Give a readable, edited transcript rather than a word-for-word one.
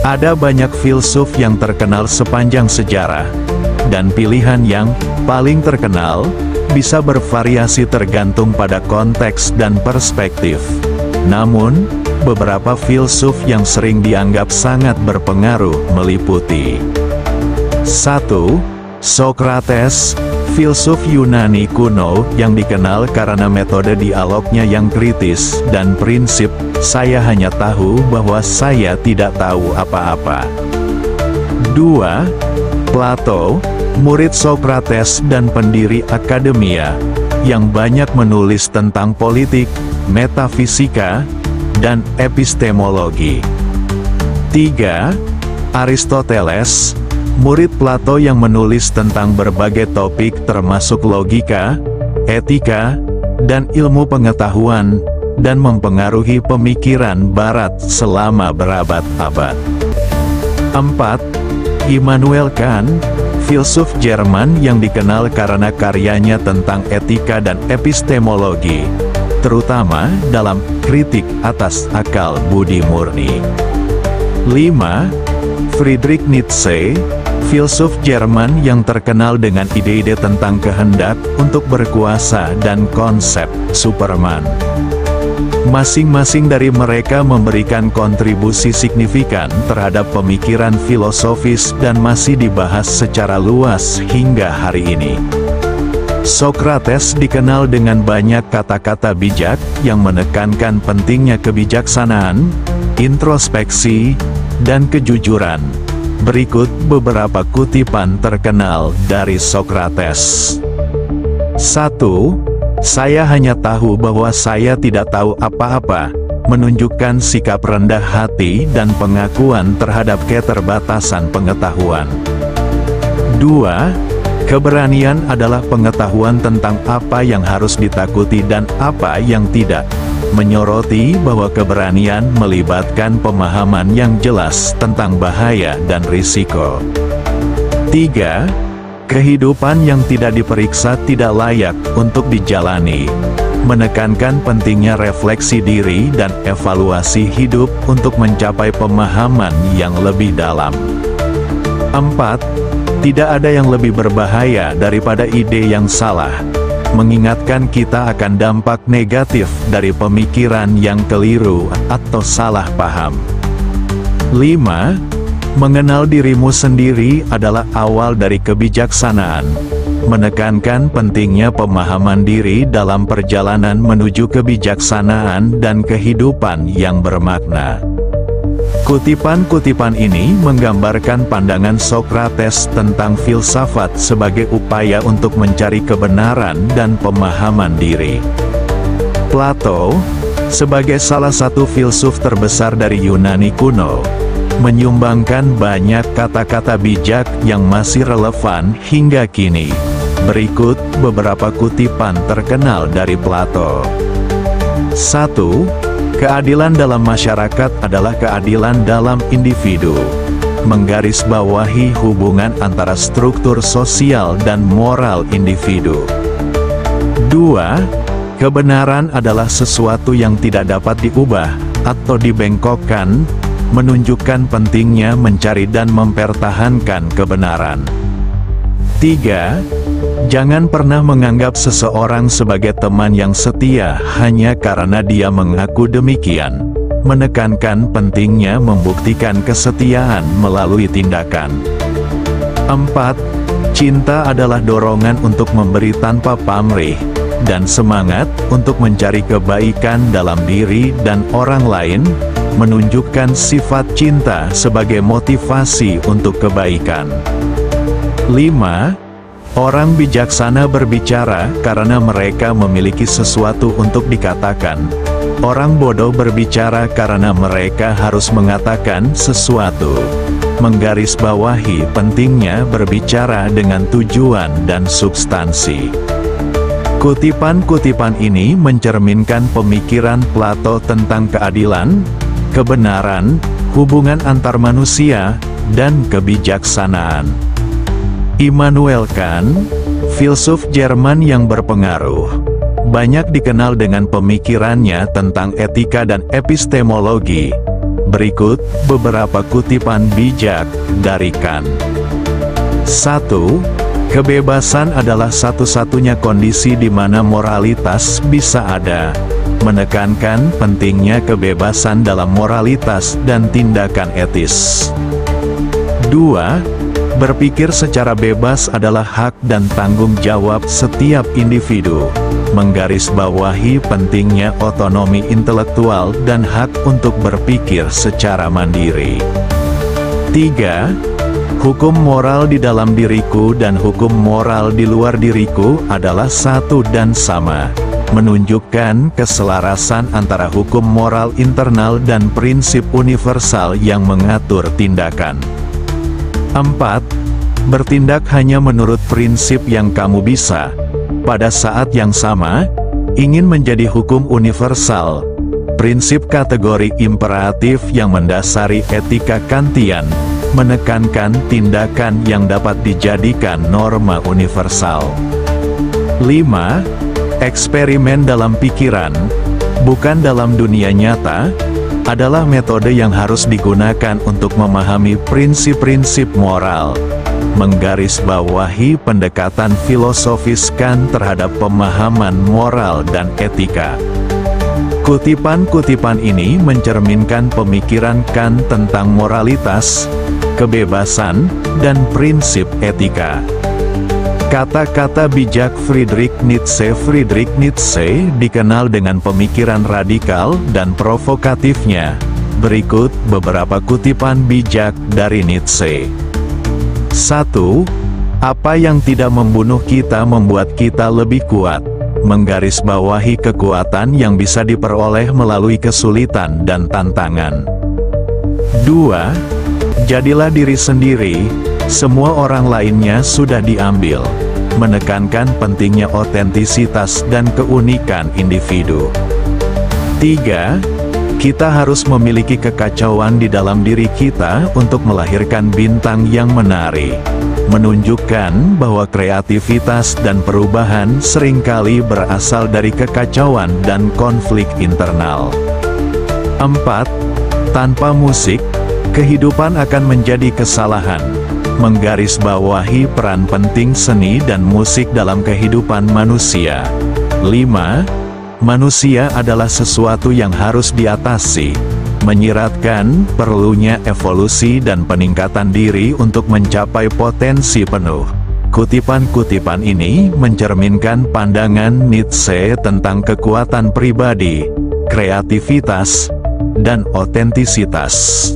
Ada banyak filsuf yang terkenal sepanjang sejarah, dan pilihan yang paling terkenal bisa bervariasi tergantung pada konteks dan perspektif. Namun, beberapa filsuf yang sering dianggap sangat berpengaruh meliputi 1. Sokrates, filsuf Yunani kuno yang dikenal karena metode dialognya yang kritis dan prinsip "saya hanya tahu bahwa saya tidak tahu apa-apa". 2. Plato, murid Sokrates dan pendiri akademia, yang banyak menulis tentang politik, metafisika, dan epistemologi. 3. Aristoteles, murid Plato yang menulis tentang berbagai topik termasuk logika, etika, dan ilmu pengetahuan, dan mempengaruhi pemikiran Barat selama berabad-abad. 4. Immanuel Kant, filsuf Jerman yang dikenal karena karyanya tentang etika dan epistemologi, terutama dalam kritik atas akal budi murni. 5. Friedrich Nietzsche, filsuf Jerman yang terkenal dengan ide-ide tentang kehendak untuk berkuasa dan konsep Superman. Masing-masing dari mereka memberikan kontribusi signifikan terhadap pemikiran filosofis dan masih dibahas secara luas hingga hari ini. Sokrates dikenal dengan banyak kata-kata bijak yang menekankan pentingnya kebijaksanaan, introspeksi, dan kejujuran. Berikut beberapa kutipan terkenal dari Sokrates. 1. Saya hanya tahu bahwa saya tidak tahu apa-apa, menunjukkan sikap rendah hati dan pengakuan terhadap keterbatasan pengetahuan. 2. Keberanian adalah pengetahuan tentang apa yang harus ditakuti dan apa yang tidak, menyoroti bahwa keberanian melibatkan pemahaman yang jelas tentang bahaya dan risiko. 3. Kehidupan yang tidak diperiksa tidak layak untuk dijalani, menekankan pentingnya refleksi diri dan evaluasi hidup untuk mencapai pemahaman yang lebih dalam. 4. Tidak ada yang lebih berbahaya daripada ide yang salah, mengingatkan kita akan dampak negatif dari pemikiran yang keliru atau salah paham. 5. Mengenal dirimu sendiri adalah awal dari kebijaksanaan, menekankan pentingnya pemahaman diri dalam perjalanan menuju kebijaksanaan dan kehidupan yang bermakna. Kutipan-kutipan ini menggambarkan pandangan Sokrates tentang filsafat sebagai upaya untuk mencari kebenaran dan pemahaman diri. Plato, sebagai salah satu filsuf terbesar dari Yunani kuno, menyumbangkan banyak kata-kata bijak yang masih relevan hingga kini. Berikut beberapa kutipan terkenal dari Plato. 1. Keadilan dalam masyarakat adalah keadilan dalam individu, menggarisbawahi hubungan antara struktur sosial dan moral individu. 2. Kebenaran adalah sesuatu yang tidak dapat diubah atau dibengkokkan, menunjukkan pentingnya mencari dan mempertahankan kebenaran. 3. Jangan pernah menganggap seseorang sebagai teman yang setia hanya karena dia mengaku demikian, menekankan pentingnya membuktikan kesetiaan melalui tindakan. 4. Cinta adalah dorongan untuk memberi tanpa pamrih, dan semangat untuk mencari kebaikan dalam diri dan orang lain, menunjukkan sifat cinta sebagai motivasi untuk kebaikan. 5. Orang bijaksana berbicara karena mereka memiliki sesuatu untuk dikatakan. Orang bodoh berbicara karena mereka harus mengatakan sesuatu. Menggarisbawahi pentingnya berbicara dengan tujuan dan substansi. Kutipan-kutipan ini mencerminkan pemikiran Plato tentang keadilan, kebenaran, hubungan antar manusia, dan kebijaksanaan. Immanuel Kant, filsuf Jerman yang berpengaruh, banyak dikenal dengan pemikirannya tentang etika dan epistemologi. Berikut beberapa kutipan bijak dari Kant. 1. Kebebasan adalah satu-satunya kondisi di mana moralitas bisa ada. Menekankan pentingnya kebebasan dalam moralitas dan tindakan etis. 2. Berpikir secara bebas adalah hak dan tanggung jawab setiap individu. Menggarisbawahi pentingnya otonomi intelektual dan hak untuk berpikir secara mandiri. 3. Hukum moral di dalam diriku dan hukum moral di luar diriku adalah satu dan sama. Menunjukkan keselarasan antara hukum moral internal dan prinsip universal yang mengatur tindakan. 4. Bertindak hanya menurut prinsip yang kamu bisa. Pada saat yang sama, ingin menjadi hukum universal. Prinsip kategori imperatif yang mendasari etika Kantian, menekankan tindakan yang dapat dijadikan norma universal. 5. Eksperimen dalam pikiran, bukan dalam dunia nyata, adalah metode yang harus digunakan untuk memahami prinsip-prinsip moral. Menggarisbawahi pendekatan filosofis Kant terhadap pemahaman moral dan etika. Kutipan-kutipan ini mencerminkan pemikiran Kant tentang moralitas, kebebasan, dan prinsip etika. Kata-kata bijak Friedrich Nietzsche. Friedrich Nietzsche dikenal dengan pemikiran radikal dan provokatifnya. Berikut beberapa kutipan bijak dari Nietzsche. 1. Apa yang tidak membunuh kita membuat kita lebih kuat. Menggarisbawahi kekuatan yang bisa diperoleh melalui kesulitan dan tantangan. 2. Jadilah diri sendiri. Semua orang lainnya sudah diambil. Menekankan pentingnya otentisitas dan keunikan individu. 3. Kita harus memiliki kekacauan di dalam diri kita untuk melahirkan bintang yang menari. Menunjukkan bahwa kreativitas dan perubahan seringkali berasal dari kekacauan dan konflik internal. 4. Tanpa musik, kehidupan akan menjadi kesalahan. Menggarisbawahi peran penting seni dan musik dalam kehidupan manusia. 5. Manusia adalah sesuatu yang harus diatasi. Menyiratkan perlunya evolusi dan peningkatan diri untuk mencapai potensi penuh. Kutipan-kutipan ini mencerminkan pandangan Nietzsche tentang kekuatan pribadi, kreativitas, dan otentisitas.